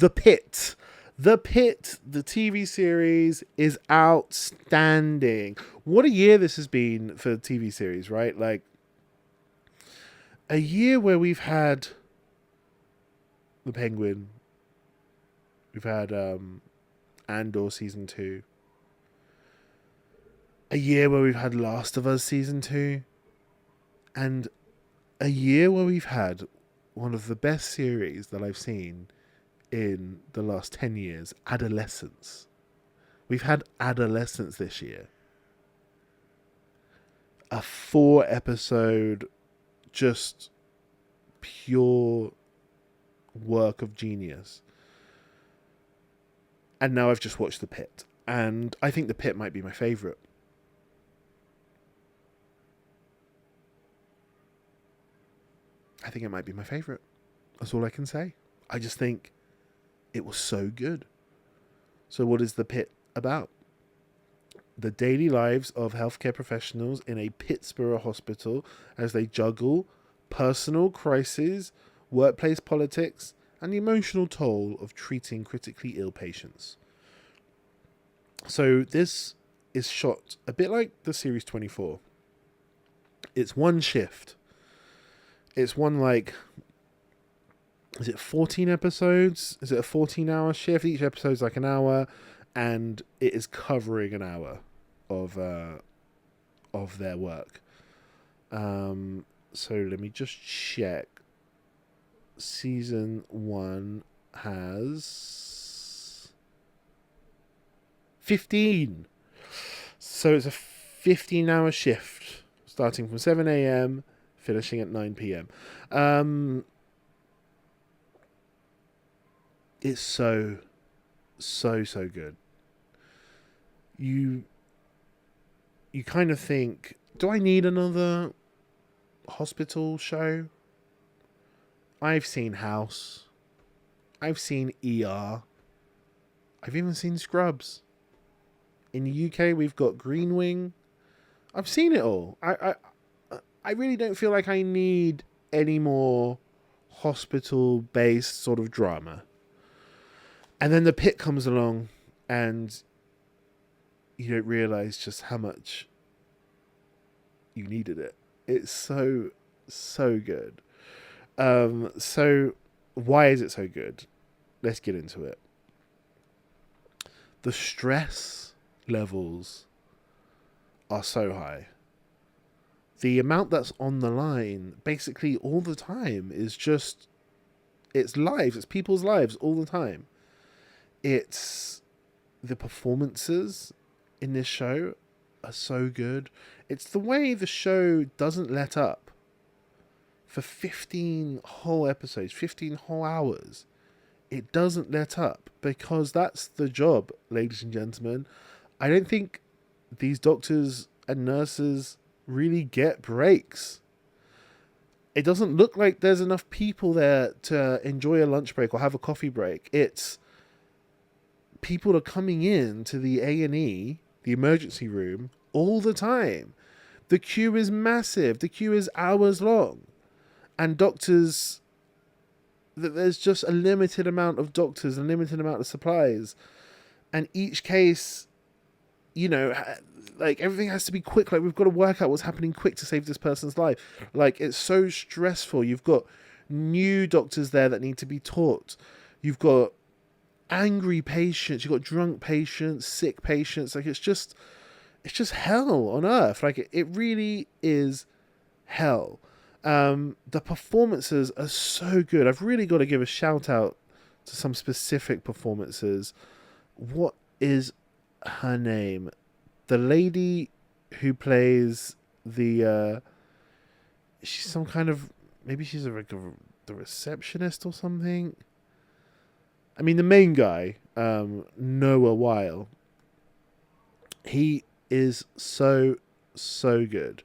The Pit. The Pit, the TV series, is outstanding. What a year this has been for the TV series, right? Like, a year where we've had The Penguin, we've had Andor season 2, a year where we've had Last of Us season 2, and a year where we've had one of the best series that I've seen in the last 10 years, Adolescence. We've had Adolescence this year. A 4 episode, just pure work of genius. And now I've just watched The Pit. And I think The Pit might be my favourite. I think it might be my favourite. That's all I can say. I just think it was so good. So what is The Pit about? The daily lives of healthcare professionals in a Pittsburgh hospital as they juggle personal crises, workplace politics, and the emotional toll of treating critically ill patients. So this is shot a bit like the series 24. It's one shift. It's one, like, is it 14 episodes? Is it a 14-hour shift? Each episode's like an hour, and it is covering an hour of their work. So let me just check. Season 1 has 15. So it's a 15-hour shift, starting from 7 a.m., finishing at 9 p.m. It's so good. You kind of think, do I need another hospital show? I've seen House. I've seen ER. I've even seen Scrubs. In the UK, we've got Green Wing. I've seen it all. I really don't feel like I need any more hospital-based sort of drama. And then The Pit comes along, and you don't realise just how much you needed it. It's so good. So why is it so good? Let's get into it. The stress levels are so high. The amount that's on the line basically all the time is just, it's lives, it's people's lives all the time. It's the performances in this show are so good. It's the way the show doesn't let up. For 15 whole episodes, 15 whole hours, it doesn't let up, because that's the job, ladies and gentlemen. I don't think these doctors and nurses really get breaks. It doesn't look like there's enough people there to enjoy a lunch break or have a coffee break. It's people are coming in to the A&E, the emergency room, all the time. The queue is massive. The queue is hours long. And doctors, there's just a limited amount of doctors, a limited amount of supplies. And each case, you know, like, everything has to be quick. Like, we've got to work out what's happening quick to save this person's life. Like, it's so stressful. You've got new doctors there that need to be taught. You've got angry patients. You've got drunk patients, sick patients. Like, it's just hell on earth. Like, it really is hell. The performances are so good. I've really got to give a shout out to some specific performances. What is her name? The lady who plays the she's some kind of, maybe she's the receptionist or something. I mean, the main guy, Noah Weil, he is so good.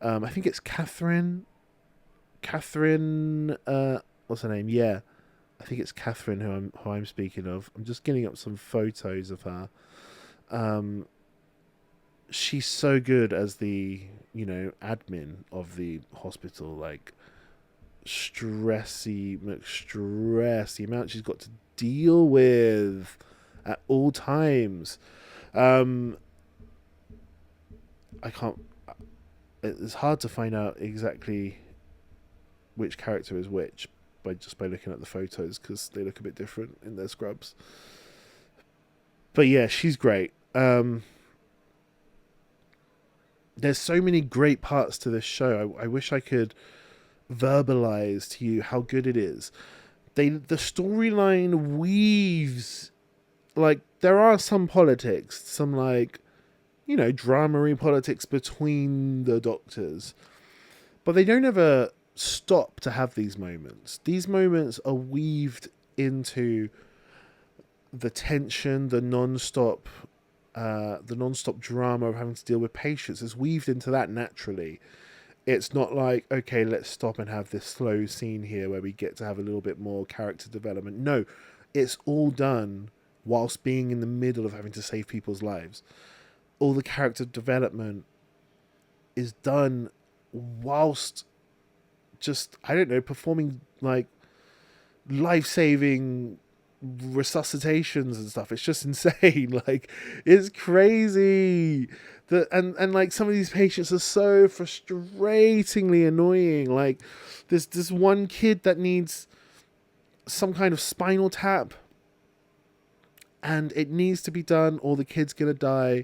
I think it's Catherine, what's her name? Yeah, I think it's Catherine who I'm speaking of. I'm just getting up some photos of her. She's so good as the, admin of the hospital. Like, stressy McStress, the amount she's got to deal with at all times. I can't. It's hard to find out exactly which character is which by looking at the photos, because they look a bit different in their scrubs. But yeah, she's great. There's so many great parts to this show. I wish I could verbalize to you how good it is. The storyline weaves, like, there are some politics, some, like, drama-y politics between the doctors, but they don't ever stop to have these moments. These moments are weaved into the tension, the non-stop drama of having to deal with patients is weaved into that naturally. It's not like, okay, let's stop and have this slow scene here where we get to have a little bit more character development. No, it's all done whilst being in the middle of having to save people's lives. All the character development is done whilst just, I don't know, performing like life-saving resuscitations and stuff. It's just insane. Like, it's crazy. And like, some of these patients are so frustratingly annoying. Like, there's this one kid that needs some kind of spinal tap, and it needs to be done or the kid's gonna die.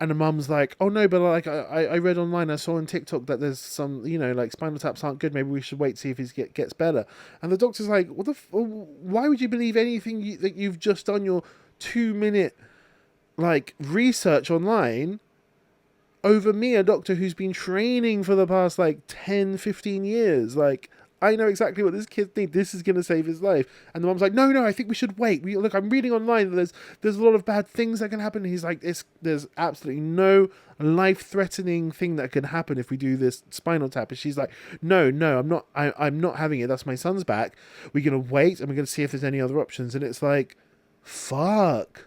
And the mum's like, oh no, but like, I read online, I saw on TikTok that there's some, like, spinal taps aren't good. Maybe we should wait to see if he gets better. And the doctor's like, why would you believe anything that you've just done your 2-minute, like, research online over me, a doctor who's been training for the past, like, 10-15 years? Like, I know exactly what this kid needs. This is going to save his life. And the mom's like, no, I think we should wait. Look, I'm reading online that there's a lot of bad things that can happen. And he's like, there's absolutely no life-threatening thing that can happen if we do this spinal tap. And she's like, no, I'm not having it. That's my son's back. We're going to wait, and we're going to see if there's any other options. And it's like, fuck,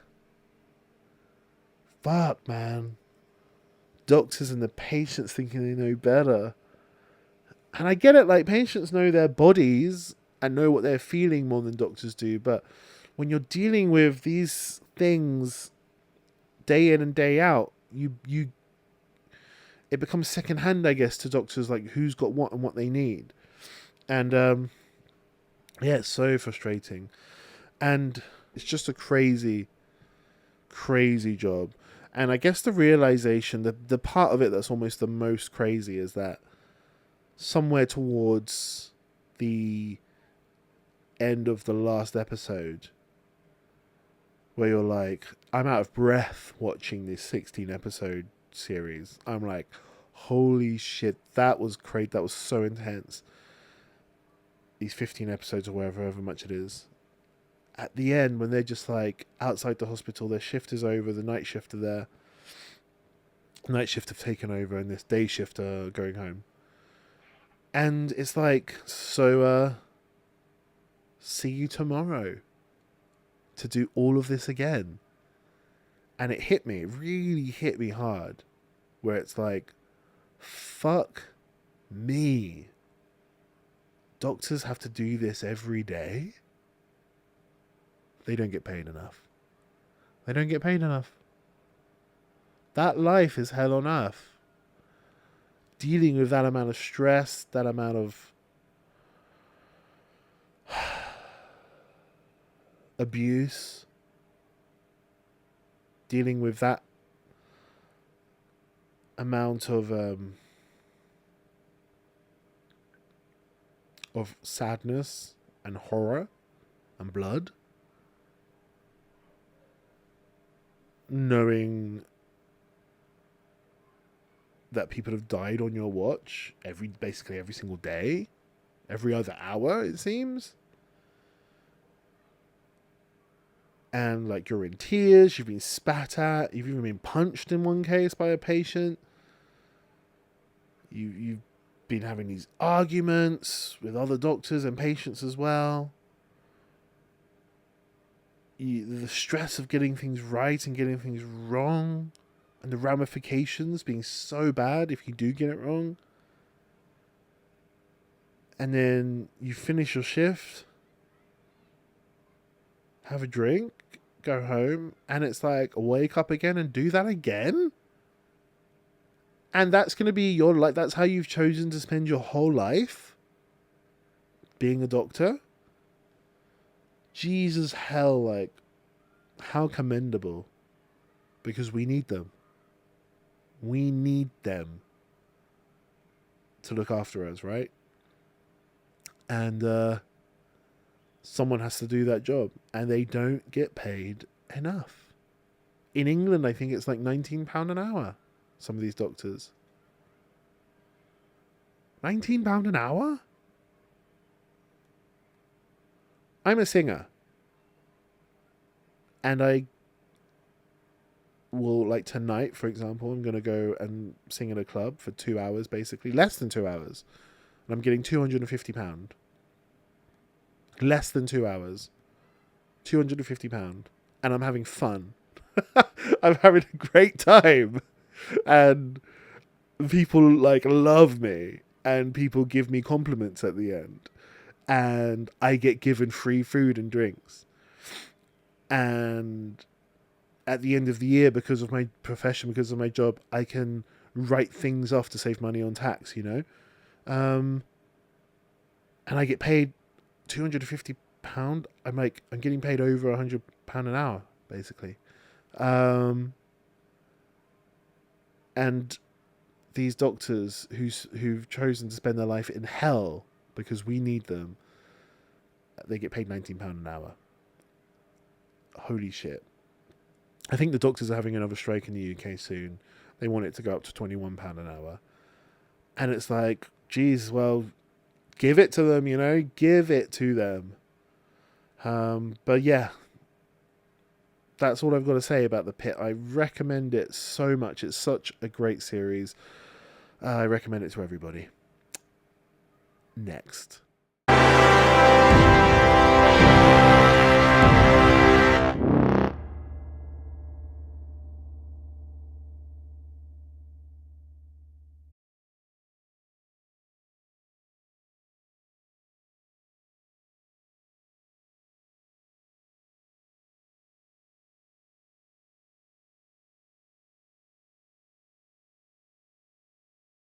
man. Doctors and the patients thinking they know better. And I get it, like, patients know their bodies and know what they're feeling more than doctors do. But when you're dealing with these things day in and day out, it becomes secondhand, I guess, to doctors, like, who's got what and what they need. And yeah, it's so frustrating. And it's just a crazy, crazy job. And I guess the realization, the part of it that's almost the most crazy is that somewhere towards the end of the last episode, where you're like, I'm out of breath watching this 16 episode series. I'm like, holy shit, that was great. That was so intense. These 15 episodes or however much it is. At the end, when they're just like outside the hospital, their shift is over, the night shift are there. Night shift have taken over, and this day shift are going home. And it's like, so, see you tomorrow to do all of this again. And it really hit me hard, where it's like, fuck me. Doctors have to do this every day? They don't get paid enough. That life is hell on earth. Dealing with that amount of stress, that amount of abuse, dealing with that amount of sadness and horror and blood, knowing that people have died on your watch basically every single day, every other hour, it seems. And like, you're in tears, you've been spat at, you've even been punched in one case by a patient. You've been having these arguments with other doctors and patients as well. The stress of getting things right and getting things wrong, and the ramifications being so bad if you do get it wrong. And then you finish your shift, have a drink, go home, and it's like wake up again and do that again. And that's going to be your life. That's how you've chosen to spend your whole life, being a doctor. Jesus hell, like, how commendable. Because we need them. We need them to look after us, right? And someone has to do that job, and they don't get paid enough. In England, I think it's like £19 an hour. Some of these doctors. £19 an hour? I'm a singer. And I will, like tonight, for example, I'm going to go and sing in a club for 2 hours, basically. Less than 2 hours. And I'm getting £250. Less than 2 hours. £250. And I'm having fun. I'm having a great time. And people, like, love me. And people give me compliments at the end. And I get given free food and drinks. And at the end of the year, because of my profession, because of my job, I can write things off to save money on tax, you know? And I get paid £250. I'm getting paid over £100 an hour, basically. And these doctors who've chosen to spend their life in hell because we need them, they get paid £19 an hour. Holy shit. I think the doctors are having another strike in the UK soon. They want it to go up to £21 an hour. And it's like, geez, well, give it to them, you know? Give it to them. But yeah, that's all I've got to say about The Pitt. I recommend it so much. It's such a great series. I recommend it to everybody. Next.